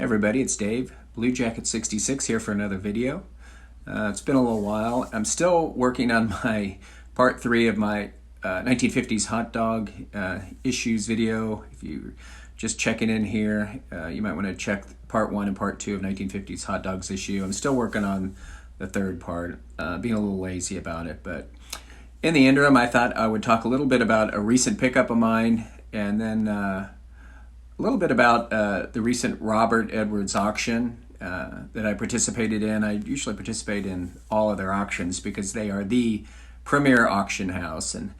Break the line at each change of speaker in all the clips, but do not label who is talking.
Hey everybody, it's Dave, Blue Jacket 66 here for another video. It's been a little while. I'm still working on my part 3 of my 1950s hot dog issues video. If you're just checking in here, you might want to check part 1 and part 2 of 1950s hot dogs issue. I'm still working on the third part, being a little lazy about it, but in the interim I thought I would talk a little bit about a recent pickup of mine, and then a little bit about the recent Robert Edwards auction that I participated in. I usually participate in all of their auctions because they are the premier auction house. And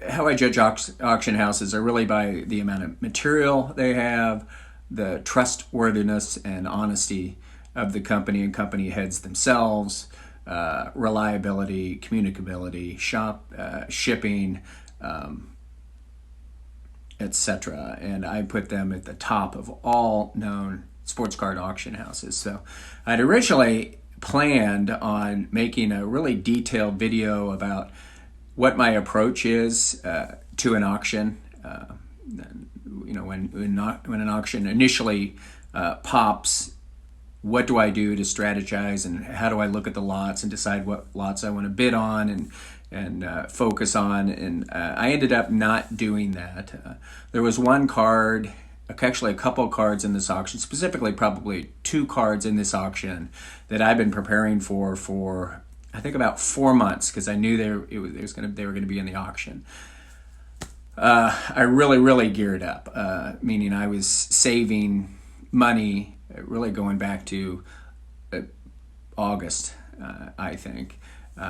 how I judge auction houses are really by the amount of material they have, the trustworthiness and honesty of the company and company heads themselves, reliability, communicability, shipping, etc. And I put them at the top of all known sports card auction houses. So I'd originally planned on making a really detailed video about what my approach is to an auction. When an auction initially pops, what do I do to strategize, and how do I look at the lots and decide what lots I want to bid on and focus on. And I ended up not doing that. There was one card, actually a couple cards in this auction, specifically probably 2 cards in this auction that I've been preparing for I think about 4 months, because I knew they were going to be in the auction. I really geared up, meaning I was saving money, really going back to August, I think.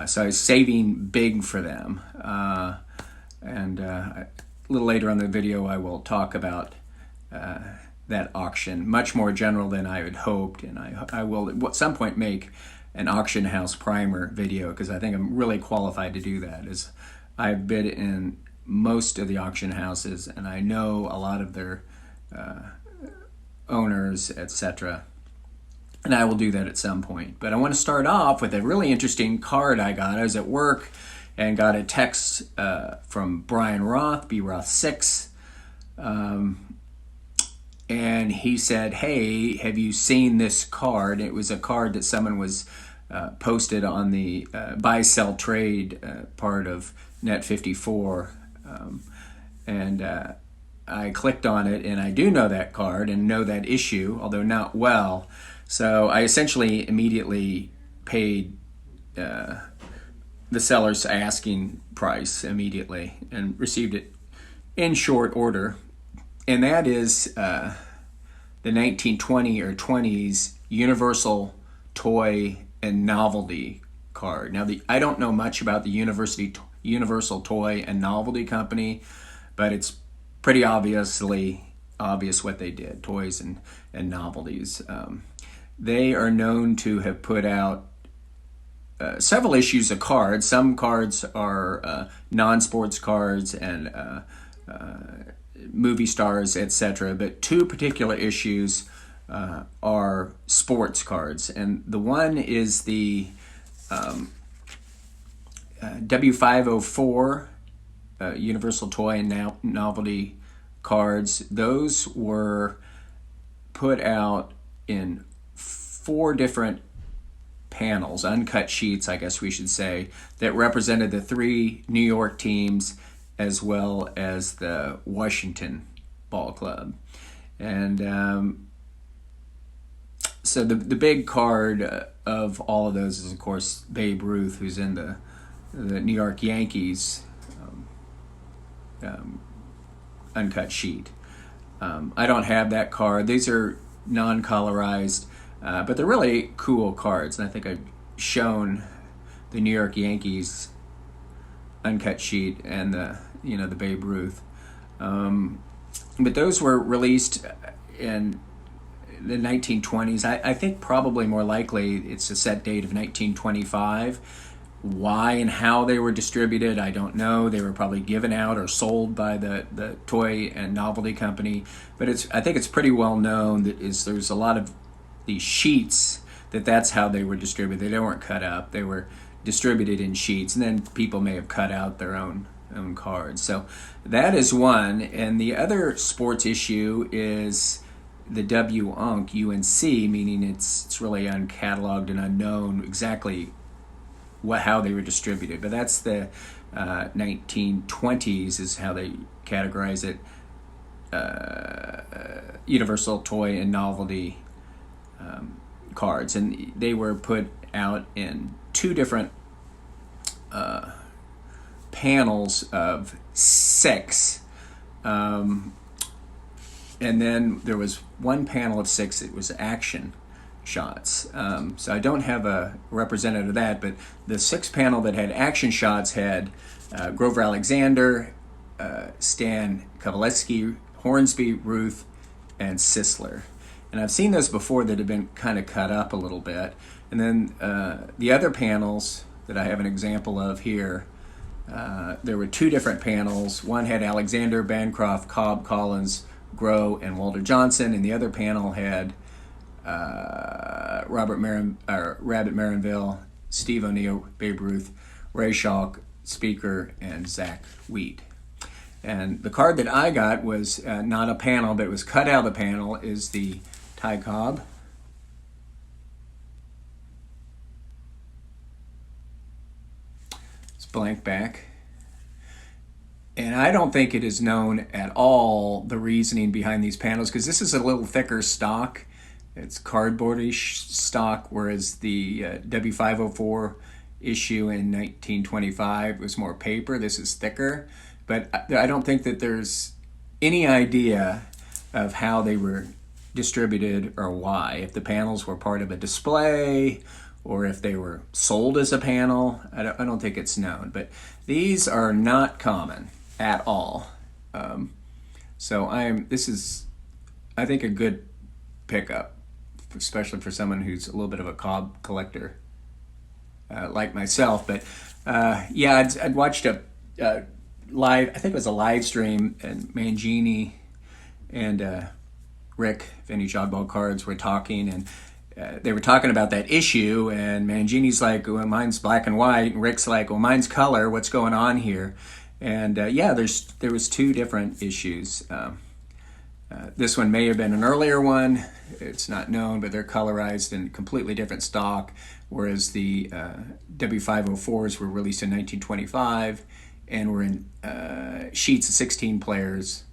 So I was saving big for them. And a little later on in the video, I will talk about that auction, much more general than I had hoped. And I will at some point make an auction house primer video, because I think I'm really qualified to do that. As I've bid in most of the auction houses, and I know a lot of their owners, etc. And I will do that at some point. But I want to start off with a really interesting card I got. I was at work and got a text from Brian Roth, B Roth 6. And he said, hey, have you seen this card? It was a card that someone was posted on the buy, sell, trade part of Net 54. I clicked on it, and I do know that card and know that issue, although not well. So I essentially immediately paid the seller's asking price immediately and received it in short order. And that is the 1920 or 20s Universal Toy and Novelty card. Now, I don't know much about the Universal Toy and Novelty Company, but it's pretty obvious what they did, toys and novelties. They are known to have put out several issues of cards. Some cards are non-sports cards and movie stars, etc. But 2 particular issues are sports cards. And the one is the W504 Universal Toy and Novelty cards. Those were put out in 4 different panels, uncut sheets, I guess we should say, that represented the 3 New York teams as well as the Washington Ball Club. And so the big card of all of those is, of course, Babe Ruth, who's in the New York Yankees uncut sheet. I don't have that card. These are non-colorized, but they're really cool cards, and I think I've shown the New York Yankees uncut sheet and the Babe Ruth. But those were released in the 1920s. I think probably more likely it's a set date of 1925. Why and how they were distributed, I don't know. They were probably given out or sold by the Toy and Novelty Company. But I think it's pretty well known that there's a lot of these sheets that's how they were distributed. They weren't cut up. They were distributed in sheets, and then people may have cut out their own cards. So that is one. And the other sports issue is the W-UNC, UNC, meaning it's really uncatalogued and unknown exactly how they were distributed. But that's the 1920s is how they categorize it. Universal toy and novelty cards, and they were put out in two different panels of 6, and then there was one panel of 6 that was action shots. So I don't have a representative of that, but the 6 panel that had action shots had Grover Alexander, Stan Kowalewski, Hornsby, Ruth, and Sisler. And I've seen those before that have been kind of cut up a little bit. And then the other panels that I have an example of here, there were 2 different panels. One had Alexander, Bancroft, Cobb, Collins, Groh, and Walter Johnson, and the other panel had Rabbit Marinville, Steve O'Neill, Babe Ruth, Ray Schalk, Speaker, and Zach Wheat. And the card that I got was not a panel, but it was cut out of the panel, is the Ty Cobb. It's blank back. And I don't think it is known at all the reasoning behind these panels, because this is a little thicker stock. It's cardboardish stock, whereas the W504 issue in 1925 was more paper. This is thicker. But I don't think that there's any idea of how they were distributed or why. If the panels were part of a display or if they were sold as a panel, I don't think it's known. But these are not common at all. This is, I think, a good pickup, especially for someone who's a little bit of a Cobb collector like myself. But yeah, I'd watched a live, I think it was a live stream, and Mangini and Rick, Vintage Oddball Cards, were talking, and they were talking about that issue, and Mangini's like, well, mine's black and white, and Rick's like, well, mine's color, what's going on here? And yeah, there was 2 different issues. This one may have been an earlier one, it's not known, but they're colorized in completely different stock, whereas the W504s were released in 1925, and were in sheets of 16 players,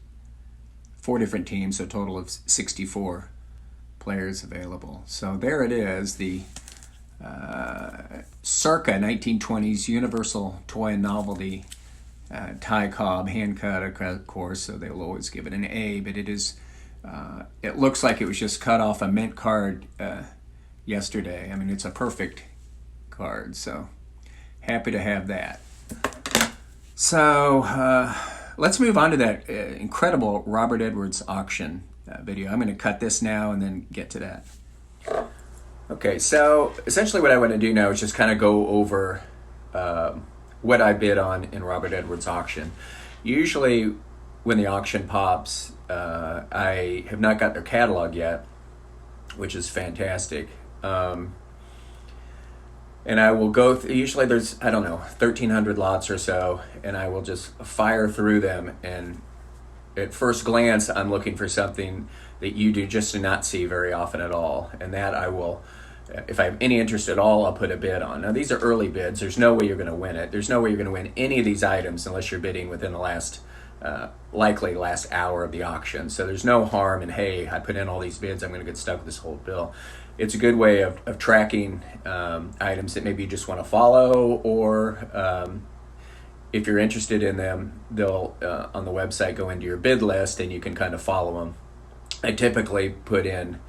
4 different teams, so a total of 64 players available. So there it is, the circa 1920s Universal Toy and Novelty Ty Cobb, hand cut, of course, so they'll always give it an A, but it is, it looks like it was just cut off a mint card yesterday. I mean, it's a perfect card, so happy to have that. So let's move on to that incredible Robert Edwards auction video. I'm going to cut this now and then get to that. Okay, so essentially what I want to do now is just kind of go over what I bid on in Robert Edwards auction. Usually when the auction pops, I have not got their catalog yet, which is fantastic. And I will go through, usually there's, 1,300 lots or so, and I will just fire through them, and at first glance I'm looking for something that you do just not see very often at all, and that I will, if I have any interest at all, I'll put a bid on. Now these are early bids, there's no way you're going to win it. There's no way you're going to win any of these items unless you're bidding within the likely last hour of the auction. So there's no harm in, hey, I put in all these bids, I'm going to get stuck with this whole bill. It's a good way of tracking items that maybe you just want to follow, or if you're interested in them, they'll on the website go into your bid list and you can kind of follow them. I typically put in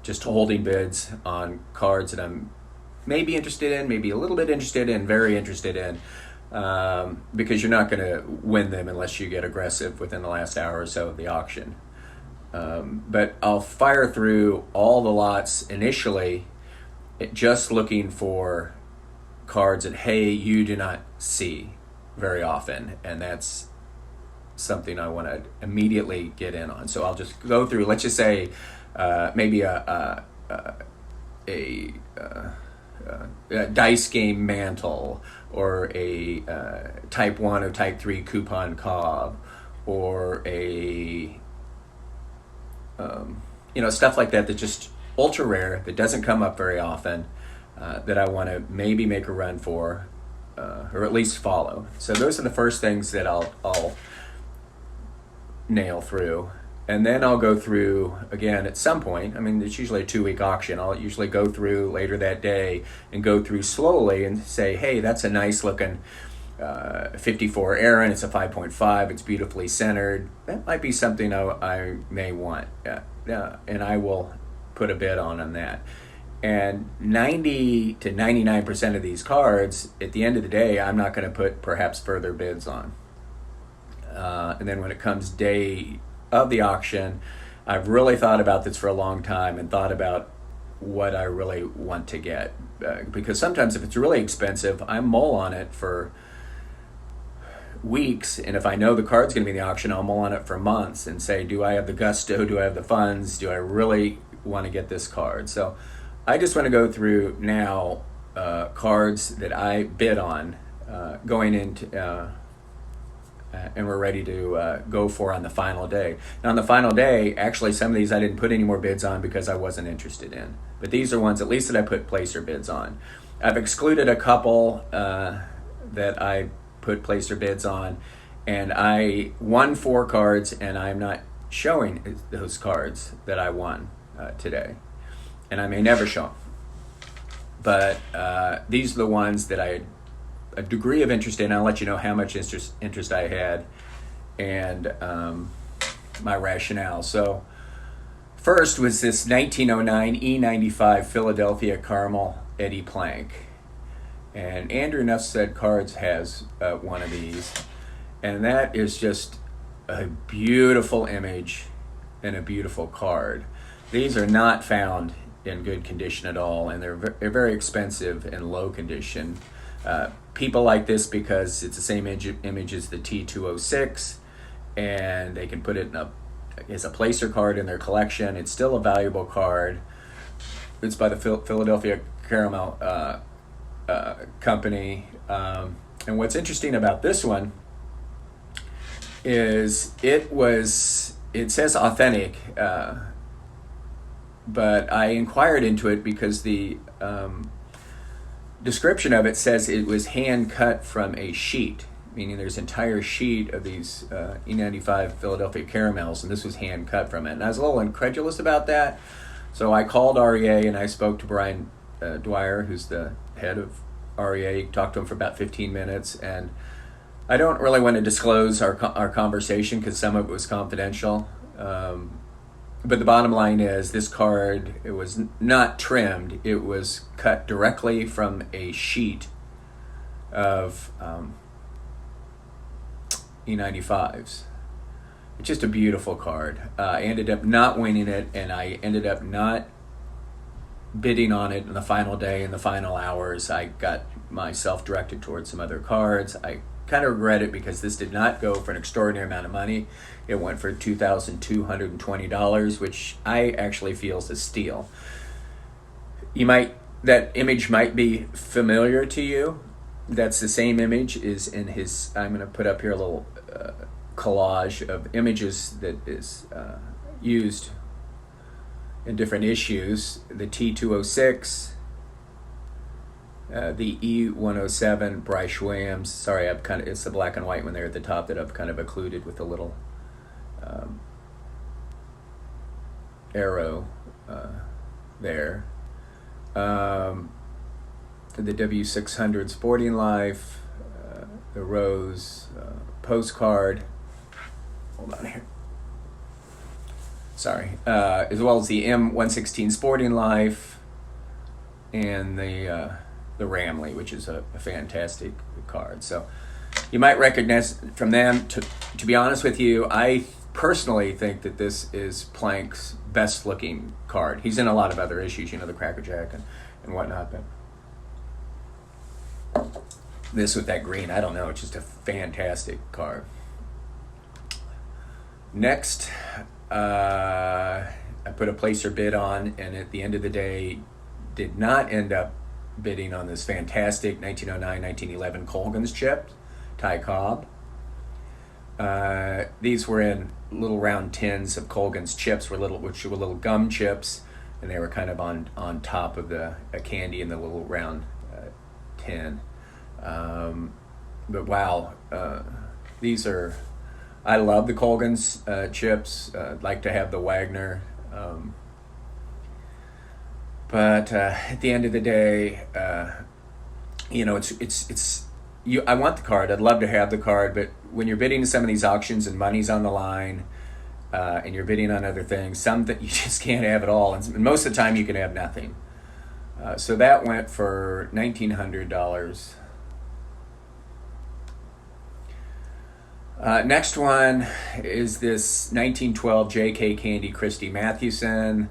just holding bids on cards that I'm maybe interested in, maybe a little bit interested in, very interested in, because you're not going to win them unless you get aggressive within the last hour or so of the auction. But I'll fire through all the lots initially, just looking for cards that, hey, you do not see very often, and that's something I want to immediately get in on. So I'll just go through, let's just say maybe a dice game mantle, or a type 1 or type 3 coupon Cobb, or a stuff like that just ultra rare, that doesn't come up very often, that I want to maybe make a run for, or at least follow. So those are the first things that I'll nail through. And then I'll go through again at some point. I mean, it's usually a 2-week auction. I'll usually go through later that day and go through slowly and say, hey, that's a nice looking 54 Aaron. It's a 5.5. It's beautifully centered. That might be something I may want. And I will put a bid on that. And 90 to 99% of these cards, at the end of the day, I'm not going to put perhaps further bids on. And then when it comes day of the auction, I've really thought about this for a long time and thought about what I really want to get. Because sometimes if it's really expensive, I mull on it for weeks, and if I know the card's going to be in the auction, I'll mull on it for months and say, do I have the gusto? Do I have the funds? Do I really want to get this card? So I just want to go through now cards that I bid on going into and we're ready to go for on the final day. Now on the final day, actually some of these I didn't put any more bids on because I wasn't interested in. But these are ones at least that I put placer bids on. I've excluded a couple that I put placer bids on, and I won 4 cards, and I'm not showing those cards that I won today. And I may never show them. But these are the ones that I had a degree of interest in. I'll let you know how much interest I had and my rationale. So first was this 1909 E95 Philadelphia Caramel Eddie Plank. And Andrew Nuff Said Cards has one of these. And that is just a beautiful image and a beautiful card. These are not found in good condition at all, and they're very expensive in low condition. People like this because it's the same image as the T206, and they can put it as a placer card in their collection. It's still a valuable card. It's by the Philadelphia Caramel company. And what's interesting about this one is it says authentic, but I inquired into it because the description of it says it was hand cut from a sheet, meaning there's an entire sheet of these E95 Philadelphia Caramels, and this was hand cut from it. And I was a little incredulous about that, so I called REA and I spoke to Brian Dwyer, who's the head of REA, talked to him for about 15 minutes, and I don't really want to disclose our conversation because some of it was confidential. But the bottom line is this card, it was not trimmed. It was cut directly from a sheet of E95s. It's just a beautiful card. I ended up not winning it, and I ended up not bidding on it in the final day, in the final hours. I got myself directed towards some other cards. I kind of regret it because this did not go for an extraordinary amount of money. It went for $2,220, which I actually feel is a steal. That image might be familiar to you. That's the same image is in his, I'm going to put up here a little collage of images that is used in different issues. The T206, the E107, Bryce Williams. Sorry, it's the black and white one there at the top that I've kind of occluded with a little arrow there. The W600 Sporting Life, the Rose postcard. Hold on here. Sorry. As well as the M116 Sporting Life and the Ramley, which is a fantastic card. So you might recognize from them. To be honest with you, I personally think that this is Plank's best looking card. He's in a lot of other issues, the Cracker Jack and whatnot, but this with that green, I don't know, it's just a fantastic card. Next, I put a placer bid on, and at the end of the day did not end up bidding on this fantastic 1909-1911 Colgan's chip, Ty Cobb. These were in little round tins of Colgan's chips, which were little gum chips, and they were kind of on top of the candy in the little round tin. But wow, these are, I love the Colgan's chips. I'd like to have the Wagner. But at the end of the day, you know, I want the card. I'd love to have the card, but when you're bidding in some of these auctions and money's on the line, and you're bidding on other things, some that you just can't have it all, and most of the time you can have nothing. So that went for $1,900. Next one is this 1912 JK Candy Christy Mathewson.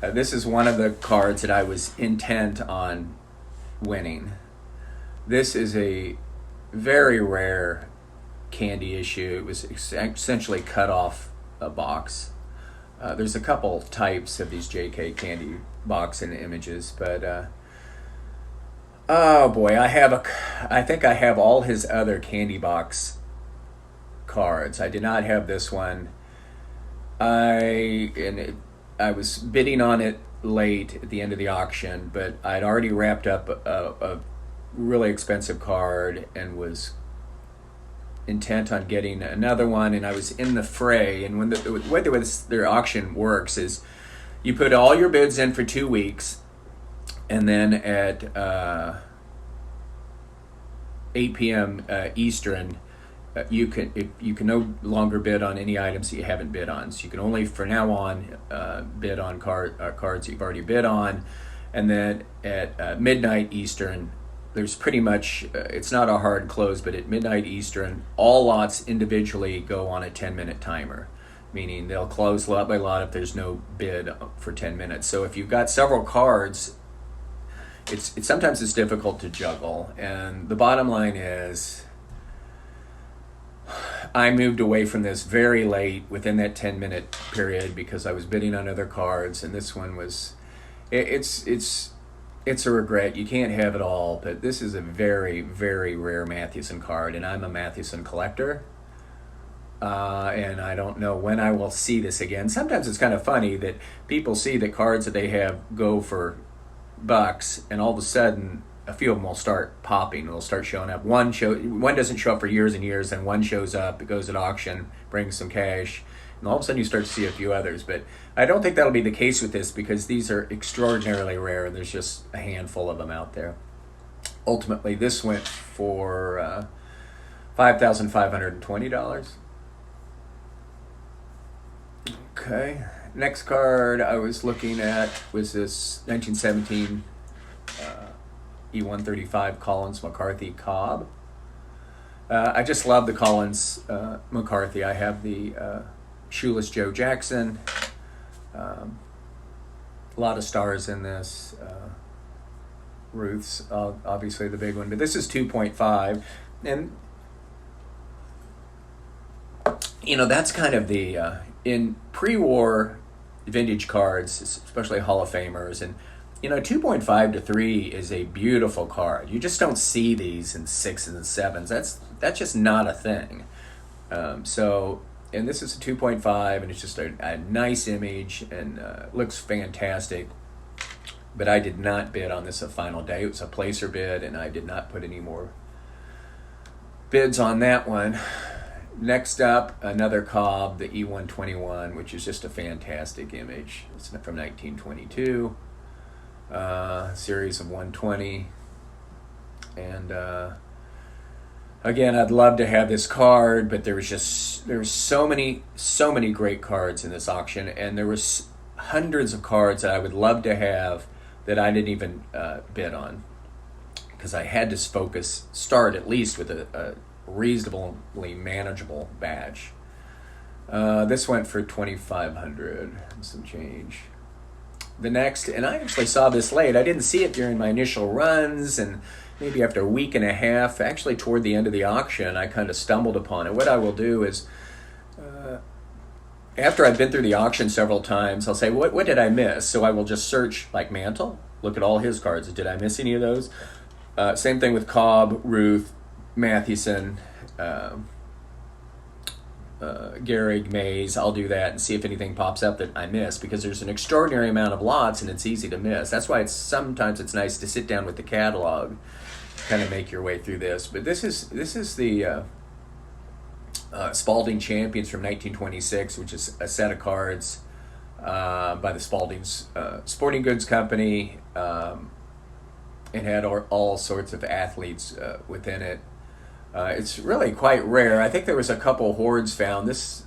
This is one of the cards that I was intent on winning. This is a very rare candy issue. It was essentially cut off a box. There's a couple types of these JK candy box and images, but oh boy, I think I have all his other candy box cards. I did not have this one. I was bidding on it late at the end of the auction, but I'd already wrapped up a really expensive card and was intent on getting another one, and I was in the fray. And when the way their auction works is you put all your bids in for 2 weeks, and then at 8 p.m. Eastern, you can no longer bid on any items that you haven't bid on. So you can only, for now on, bid on cards you've already bid on. And then at midnight Eastern, there's pretty much, it's not a hard close, but at midnight Eastern, all lots individually go on a 10-minute timer, meaning they'll close lot by lot if there's no bid for 10 minutes. So if you've got several cards, sometimes it's difficult to juggle. And the bottom line is, I moved away from this very late within that 10-minute period because I was bidding on other cards, and this one was, it's a regret. You can't have it all, but this is a very, very rare Mathewson card, and I'm a Mathewson collector, and I don't know when I will see this again. Sometimes it's kind of funny that people see the cards that they have go for bucks, and all of a sudden a few of them will start popping. They'll start showing up. One doesn't show up for years and years, and one shows up. It goes at auction, brings some cash, and all of a sudden you start to see a few others. But I don't think that'll be the case with this because these are extraordinarily rare, and there's just a handful of them out there. Ultimately, this went for $5,520. Okay. Next card I was looking at was this 1917 E135 Collins McCarthy Cobb. I just love the Collins McCarthy. I have the Shoeless Joe Jackson. A lot of stars in this. Ruth's obviously the big one, but this is 2.5, and you know that's kind of the in pre-war vintage cards, especially Hall of Famers, and you know 2.5 to 3 is a beautiful card. You just don't see these in 6s and 7s. That's just not a thing. So, and this is a 2.5, and it's just a nice image and looks fantastic. But I did not bid on this a final day. It was a placer bid, and I did not put any more bids on that one. Next up, another Cobb, the E121, which is just a fantastic image. It's from 1922, series of 120. And again, I'd love to have this card, but there was so many great cards in this auction, and there was hundreds of cards that I would love to have that I didn't even bid on because I had to start at least with a reasonably manageable batch. This went for $2,500 and some change. The next, and I actually saw this late. I didn't see it during my initial runs, and maybe after a week and a half, actually toward the end of the auction, I kind of stumbled upon it. What I will do is, after I've been through the auction several times, I'll say, what did I miss? So I will just search, like Mantle, look at all his cards. Did I miss any of those? Same thing with Cobb, Ruth, Mathewson, Willie Mays, I'll do that and see if anything pops up that I miss, because there's an extraordinary amount of lots and it's easy to miss. That's why sometimes it's nice to sit down with the catalog, kind of make your way through this. But this is the Spalding Champions from 1926, which is a set of cards by the Spalding's Sporting Goods Company. It had all sorts of athletes within it. It's really quite rare. I think there was a couple hoards found. This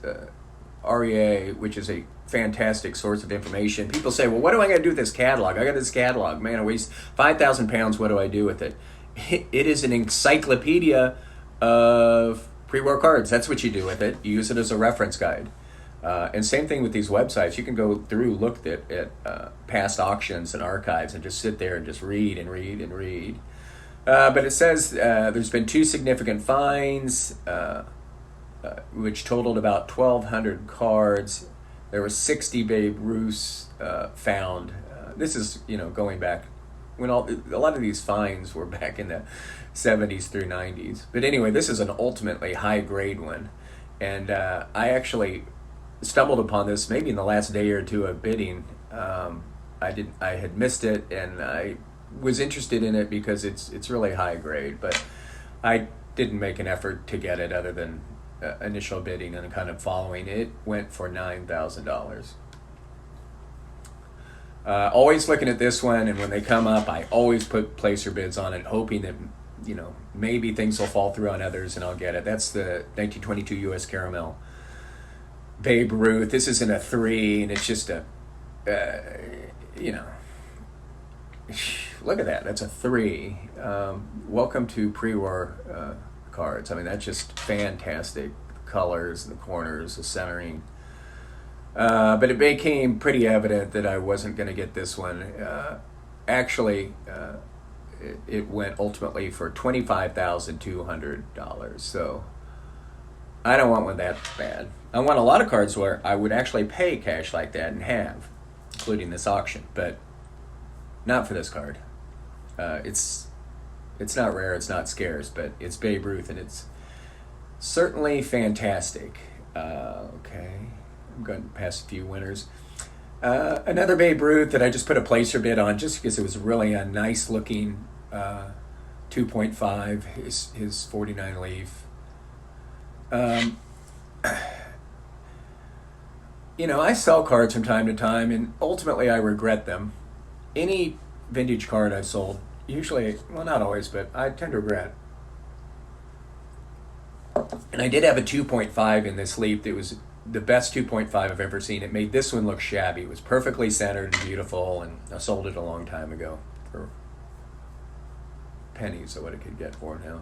REA, which is a fantastic source of information. People say, well, what am I going to do with this catalog? I got this catalog. Man, I waste 5,000 pounds. What do I do with it? It is an encyclopedia of pre-war cards. That's what you do with it. You use it as a reference guide. And same thing with these websites. You can go through, look at past auctions and archives and just sit there and just read and read and read. But it says there's been 2 significant finds, which totaled about 1,200 cards. There were 60 Babe Ruths found. This is, going back when a lot of these finds were back in the 70s through 90s. But anyway, this is an ultimately high-grade one. And I actually stumbled upon this maybe in the last day or two of bidding. I had missed it, and I was interested in it because it's really high grade, but I didn't make an effort to get it other than initial bidding and kind of following. It went for $9,000. Always looking at this one, and when they come up, I always put placer bids on it, hoping that maybe things will fall through on others and I'll get it. That's the 1922 U.S. Caramel Babe Ruth. This isn't a 3, and it's just a look at that. That's a 3. Welcome to pre-war cards. I mean, that's just fantastic. The colors, the corners, the centering. But it became pretty evident that I wasn't going to get this one. Actually, it went ultimately for $25,200. So I don't want one that bad. I want a lot of cards where I would actually pay cash like that and have, including this auction, but not for this card. It's not rare, it's not scarce, but it's Babe Ruth, and it's certainly fantastic. Okay, I'm going past a few winners. Another Babe Ruth that I just put a placer bid on just because it was really a nice looking 2.5, his 49 leaf. I sell cards from time to time, and ultimately I regret them. Any vintage card I've sold, usually, well, not always, but I tend to regret. And I did have a 2.5 in this leaf. It was the best 2.5 I've ever seen. It made this one look shabby. It was perfectly centered and beautiful, and I sold it a long time ago for pennies of what I could get for now.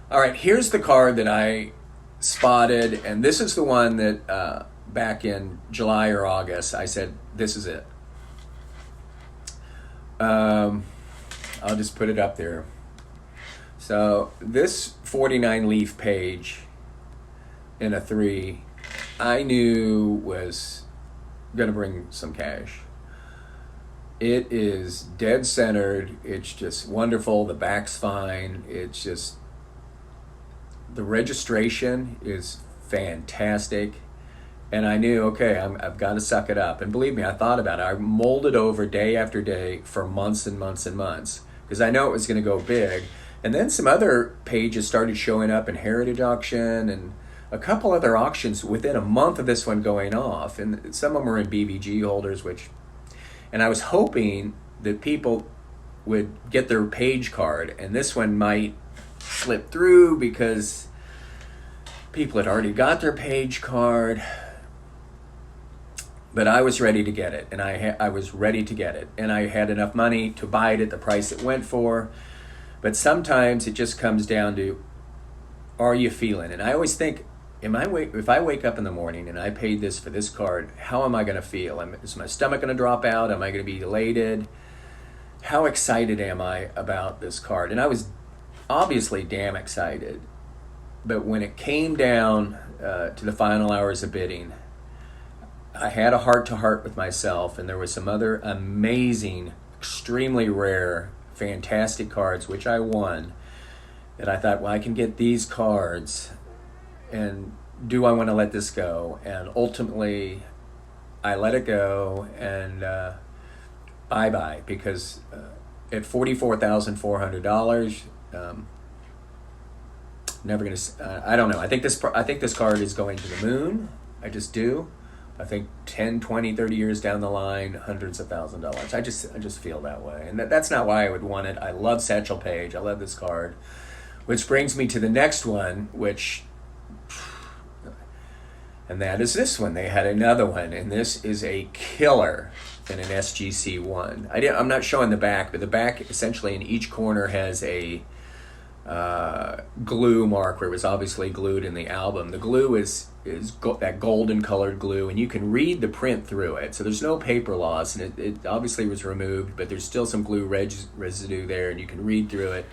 All right, here's the card that I spotted, and this is the one that back in July or August I said, this is it. I'll just put it up there. So this 49 leaf page in a 3, I knew was going to bring some cash. It is dead centered. It's just wonderful. The back's fine. It's just, the registration is fantastic. And I knew, okay, I've got to suck it up. And believe me, I thought about it. I mulled it over day after day for months and months and months, because I know it was going to go big. And then some other pages started showing up in Heritage Auction and a couple other auctions within a month of this one going off. And some of them were in BVG holders, and I was hoping that people would get their page card, and this one might slip through because people had already got their page card. But I was ready to get it, and I was ready to get it, and I had enough money to buy it at the price it went for. But sometimes it just comes down to, are you feeling? And I always think, if I wake up in the morning and I paid this for this card, how am I going to feel? Is my stomach going to drop out? Am I going to be elated? How excited am I about this card? And I was obviously damn excited. But when it came down to the final hours of bidding, I had a heart-to-heart with myself, and there were some other amazing, extremely rare, fantastic cards, which I won, that I thought, well, I can get these cards, and do I want to let this go? And ultimately, I let it go, and bye-bye, because at $44,400, never gonna. I don't know. I think this card is going to the moon. I just do. I think 10, 20, 30 years down the line, hundreds of $1,000s. I just feel that way, and that's not why I would want it. I love Satchel Paige. I love this card, which brings me to the next one, and that is this one. They had another one, and this is a killer in an SGC1. I'm not showing the back, but the back essentially in each corner has a glue mark where it was obviously glued in the album. The glue is that golden colored glue, and you can read the print through it. So there's no paper loss, and it obviously was removed, but there's still some glue residue there, and you can read through it.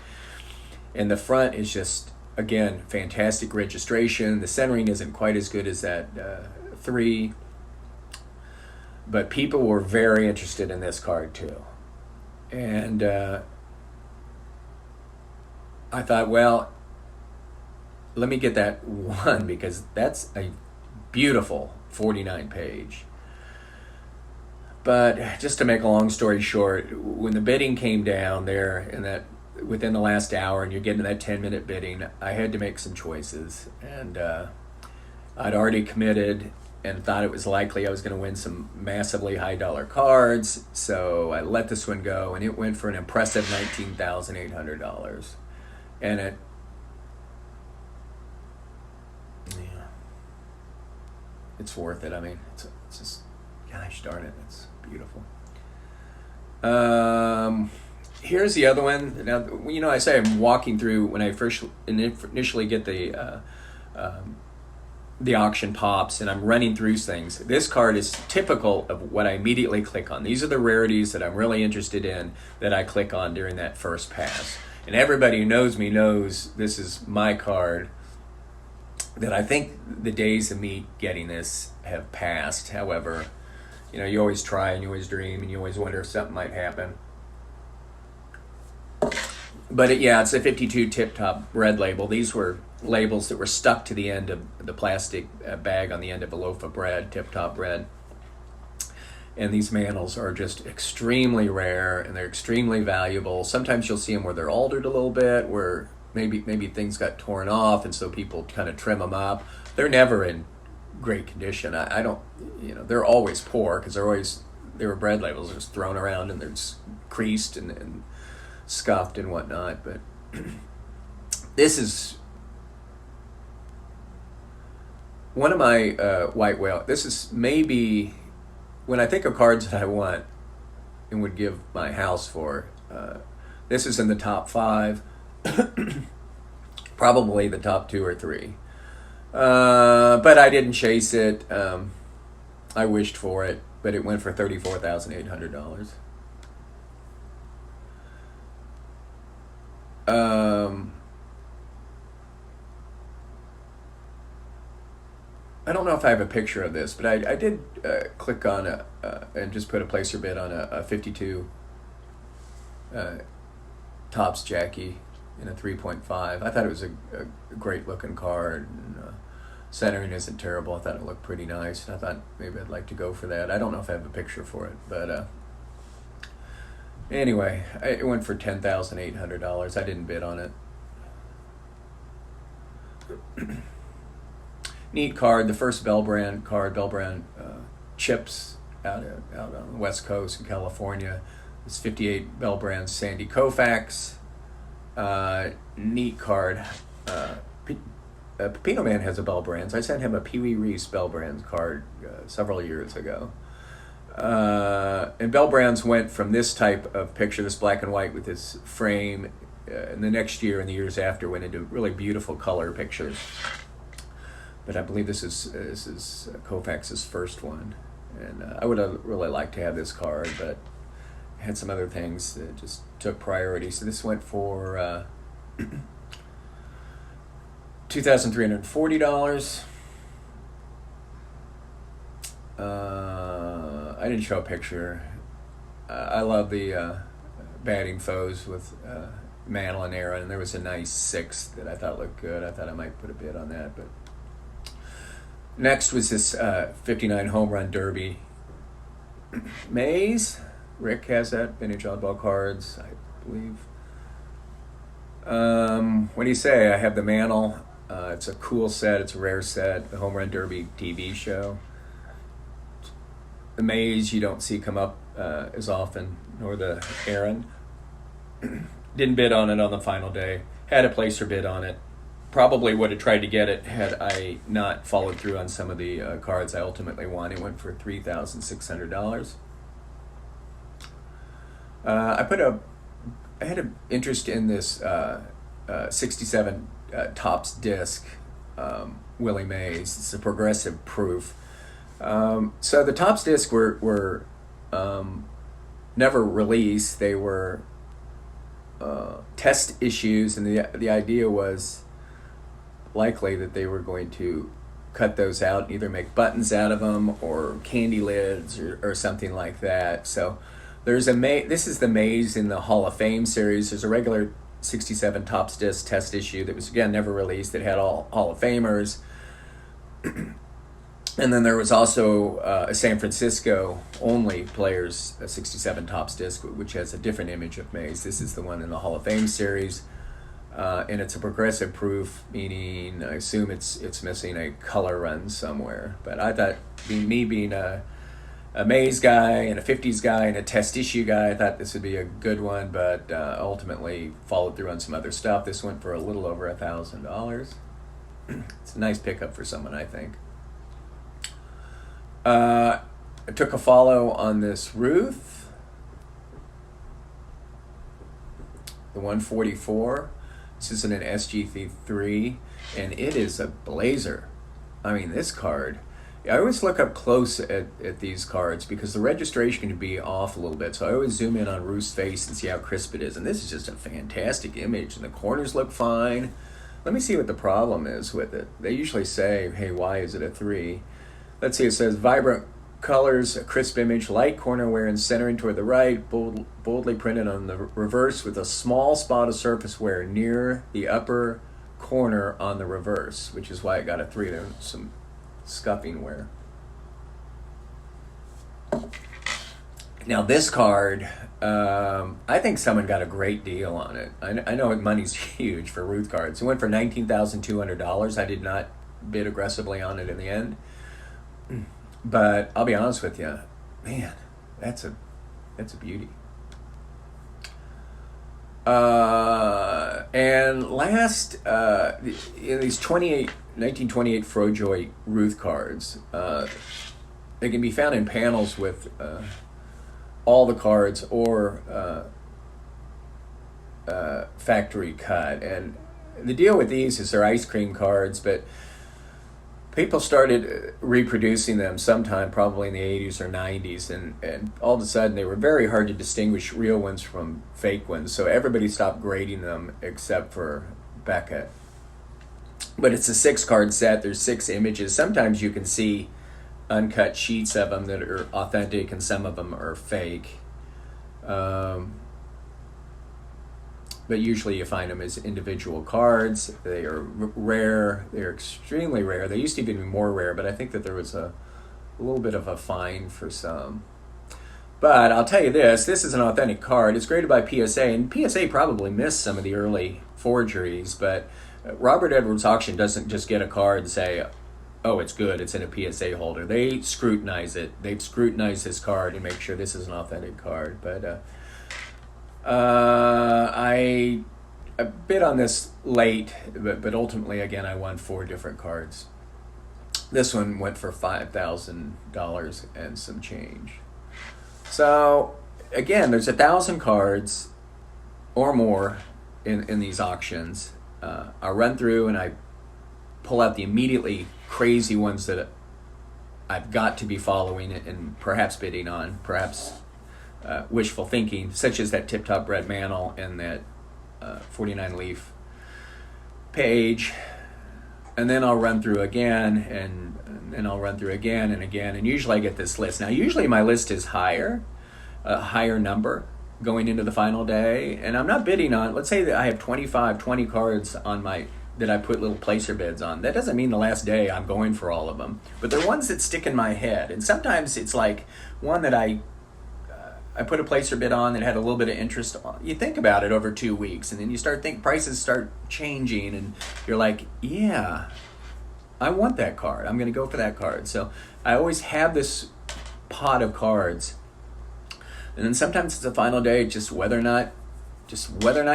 And the front is just, again, fantastic registration. The centering isn't quite as good as that 3, but people were very interested in this card too. And I thought, well, let me get that one, because that's a beautiful 49 page. But just to make a long story short, when the bidding came down there, and that within the last hour, and you're getting that 10-minute bidding, I had to make some choices. And I'd already committed and thought it was likely I was going to win some massively high dollar cards, so I let this one go, and it went for an impressive $19,800. And it's worth it. I mean, it's just, gosh darn it, it's beautiful. Here's the other one. Now, you know, I say I'm walking through when I first initially get the auction pops, and I'm running through things. This card is typical of what I immediately click on. These are the rarities that I'm really interested in that I click on during that first pass. And everybody who knows me knows this is my card, that I think the days of me getting this have passed. However, you know, you always try and you always dream and you always wonder if something might happen. But it's a 52 Tip Top bread label. These were labels that were stuck to the end of the plastic bag on the end of a loaf of bread, Tip Top bread. And these mantles are just extremely rare, and they're extremely valuable. Sometimes you'll see them where they're altered a little bit, where maybe things got torn off, and so people kind of trim them up. They're never in great condition. I don't, you know, they're always poor, because they were bread labels. They're just thrown around, and they're just creased and scuffed and whatnot. But this is one of my white whale. This is maybe, when I think of cards that I want and would give my house for, this is in the top 5, probably the top 2 or 3. But I didn't chase it. I wished for it, but it went for $34,800. I don't know if I have a picture of this, but I did click on and just put a placer bid on a 52 Topps Jackie in a 3.5. I thought it was a great looking card, and centering isn't terrible. I thought it looked pretty nice, and I thought maybe I'd like to go for that. I don't know if I have a picture for it, but anyway, it went for $10,800. I didn't bid on it. Neat card, the first Bell Brand card. Bell Brand chips out on the West Coast in California. It's 58 Bell Brand Sandy Koufax. Neat card. Pepino Man has a Bell Brands. I sent him a Pee Wee Reese Bell Brands card several years ago. And Bell Brands went from this type of picture, this black and white with this frame, and the next year and the years after went into really beautiful color pictures. But I believe this is Koufax's first one, and I would have really liked to have this card, but I had some other things that just took priority. So this went for $2,340. I didn't show a picture. I love the batting foes with Mantle and Aaron, and there was a nice 6 that I thought looked good. I thought I might put a bid on that, but Next was this 59 Home Run Derby. Mays. Rick has that. Vintage Oddball cards, I believe. What do you say? I have the Mantle. It's a cool set. It's a rare set. The Home Run Derby TV show. The Mays you don't see come up as often, nor the Aaron. Didn't bid on it on the final day. Had a placer bid on it. Probably would have tried to get it had I not followed through on some of the cards I ultimately won. It went for $3,600. I had an interest in this 67 Topps disc, Willie Mays. It's a progressive proof. So the Topps disc were never released. They were test issues, and the idea was likely that they were going to cut those out and either make buttons out of them or candy lids or something like that. So there's this is the Mays in the Hall of Fame series. There's a regular 67 Topps disc test issue that was, again, never released. It had all Hall of Famers. And then there was also a San Francisco only players, a 67 Topps disc, which has a different image of Mays. This is the one in the Hall of Fame series. And it's a progressive proof, meaning I assume it's missing a color run somewhere. But I thought, me being a Mays guy and a 50s guy and a test issue guy, I thought this would be a good one, but ultimately followed through on some other stuff. This went for a little over $1,000. It's a nice pickup for someone, I think. I took a follow on this Ruth, the 144. This is in an SG3, and it is a blazer. I mean, this card, I always look up close at these cards because the registration can be off a little bit, so I always zoom in on Ruth's face and see how crisp it is, and this is just a fantastic image, and the corners look fine. Let me see what the problem is with it. They usually say, hey, why is it a 3? Let's see, it says vibrant colors, a crisp image, light corner wear and centering toward the right, boldly printed on the reverse with a small spot of surface wear near the upper corner on the reverse, which is why it got a 3. There's some scuffing wear. Now this card, I think someone got a great deal on it. I know money's huge for Ruth cards. It went for $19,200. I did not bid aggressively on it in the end. But I'll be honest with you, man, that's a beauty. And last, in these 1928 Frojoy Ruth cards, they can be found in panels with all the cards or factory cut. And the deal with these is they're ice cream cards, but people started reproducing them sometime probably in the 80s or 90s, and all of a sudden they were very hard to distinguish real ones from fake ones, so everybody stopped grading them except for Beckett. But it's a 6-card set. There's 6 images. Sometimes you can see uncut sheets of them that are authentic and some of them are fake. But usually you find them as individual cards. They are rare. They're extremely rare. They used to be even more rare, but I think that there was a little bit of a fine for some. But I'll tell you this is an authentic card. It's graded by PSA, and PSA probably missed some of the early forgeries, but Robert Edwards Auction doesn't just get a card and say, oh, it's good, it's in a PSA holder. They scrutinize it. They've scrutinized this card and make sure this is an authentic card. But I bid on this late, but ultimately, again, I won 4 different cards. This one went for $5,000 and some change. So, again, there's 1,000 cards or more in these auctions. I run through and I pull out the immediately crazy ones that I've got to be following and perhaps bidding on, perhaps wishful thinking, such as that Tip Top Red Mantle and that 49 leaf page. And then I'll run through again, and then I'll run through again and again, and usually I get this list. Now, usually my list is higher, a higher number going into the final day, and I'm not bidding on, let's say that I have 20 cards on my that I put little placer bids on. That doesn't mean the last day I'm going for all of them, but they're ones that stick in my head. And sometimes it's like one that I put a placer bid on that had a little bit of interest on. You think about it over 2 weeks, and then you start prices start changing, and you're like, yeah, I want that card. I'm going to go for that card. So I always have this pot of cards, and then sometimes it's the final day, just whether or not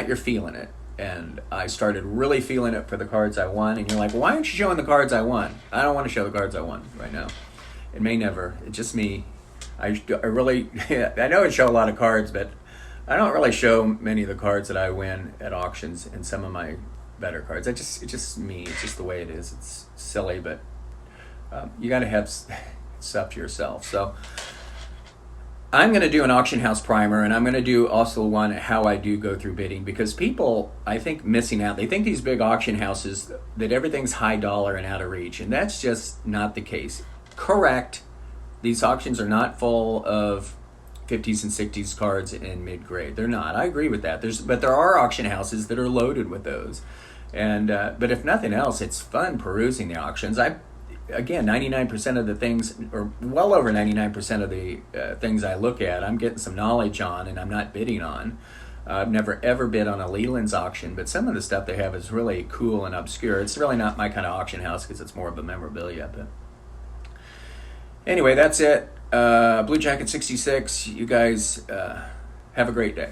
you're feeling it. And I started really feeling it for the cards I won. And you're like, well, why aren't you showing the cards I won? I don't want to show the cards I won right now. It may never. It's just me. I really, I know I show a lot of cards, but I don't really show many of the cards that I win at auctions and some of my better cards. It's just me. It's just the way it is. It's silly, but you got to have stuff to yourself. So I'm going to do an auction house primer, and I'm going to do also one how I do go through bidding, because people, I think, missing out. They think these big auction houses, that everything's high dollar and out of reach, and that's just not the case. Correct. These auctions are not full of 50s and 60s cards in mid-grade. They're not. I agree with that. But there are auction houses that are loaded with those. And but if nothing else, it's fun perusing the auctions. Again, 99% of the things, or well over 99% of the things I look at, I'm getting some knowledge on, and I'm not bidding on. I've never ever bid on a Leland's auction, but some of the stuff they have is really cool and obscure. It's really not my kind of auction house because it's more of a memorabilia. But anyway, that's it. Blue Jacket 66. You guys have a great day.